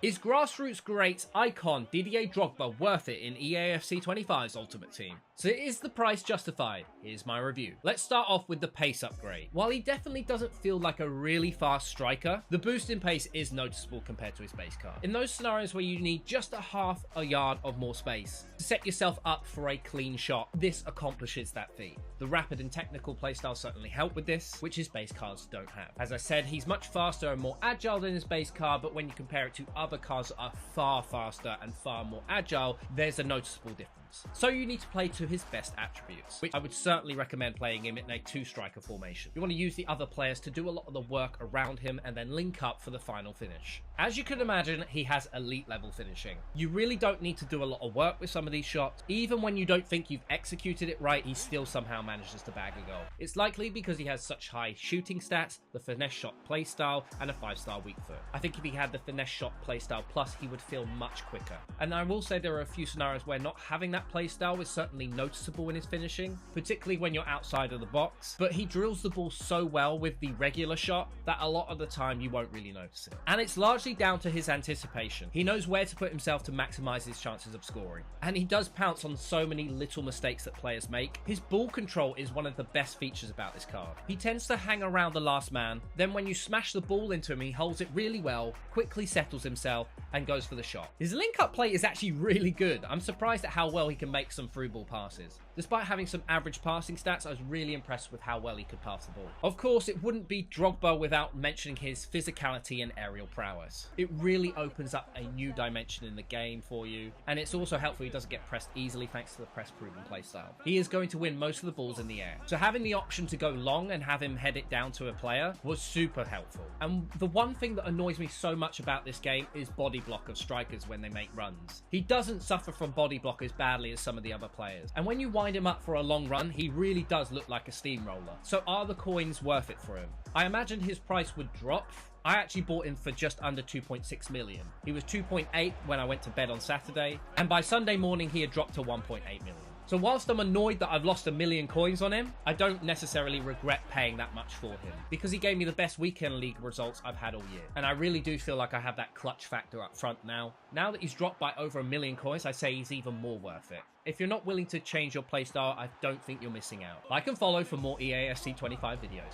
Is Grassroots great icon Didier Drogba worth it in EAFC 25's Ultimate Team? So is the price justified? Here's my review. Let's start off with the pace upgrade. While he definitely doesn't feel like a really fast striker, the boost in pace is noticeable compared to his base card. In those scenarios where you need just a half a yard of more space to set yourself up for a clean shot, this accomplishes that feat. The rapid and technical playstyle certainly help with this, which his base cards don't have. As I said, he's much faster and more agile than his base card, but when you compare it to other cards that are far faster and far more agile, there's a noticeable difference. So you need to play to his best attributes, which I would certainly recommend playing him in a two-striker formation. You want to use the other players to do a lot of the work around him and then link up for the final finish. As you can imagine, he has elite level finishing. You really don't need to do a lot of work with some of these shots. Even when you don't think you've executed it right, he still somehow manages to bag a goal. It's likely because he has such high shooting stats, the finesse shot playstyle, and a 5-star weak foot. I think if he had the finesse shot playstyle plus, he would feel much quicker. And I will say there are a few scenarios where not having that playstyle is certainly noticeable in his finishing, particularly when you're outside of the box, but he drills the ball so well with the regular shot that a lot of the time you won't really notice it. And it's largely down to his anticipation. He knows where to put himself to maximize his chances of scoring. And he does pounce on so many little mistakes that players make. His ball control is one of the best features about this card. He tends to hang around the last man, then when you smash the ball into him, he holds it really well, quickly settles himself, and goes for the shot. His link-up play is actually really good. I'm surprised at how well he can make some through ball passes. Despite having some average passing stats, I was really impressed with how well he could pass the ball. Of course, it wouldn't be Drogba without mentioning his physicality and aerial prowess. It really opens up a new dimension in the game for you, and it's also helpful he doesn't get pressed easily thanks to the press-proven playstyle. He is going to win most of the balls in the air, so having the option to go long and have him head it down to a player was super helpful. And the one thing that annoys me so much about this game is body block of strikers when they make runs. He doesn't suffer from body block as badly as some of the other players, and when you wind him up for a long run, he really does look like a steamroller. So are the coins worth it for him? I imagined his price would drop. I actually bought him for just under 2.6 million. He was 2.8 when I went to bed on Saturday, and by Sunday morning he had dropped to 1.8 million. So whilst I'm annoyed that I've lost 1 million coins on him, I don't necessarily regret paying that much for him, because he gave me the best weekend league results I've had all year. And I really do feel like I have that clutch factor up front now. Now that he's dropped by over 1 million coins, I say he's even more worth it. If you're not willing to change your playstyle, I don't think you're missing out. Like and follow for more EAFC 25 videos.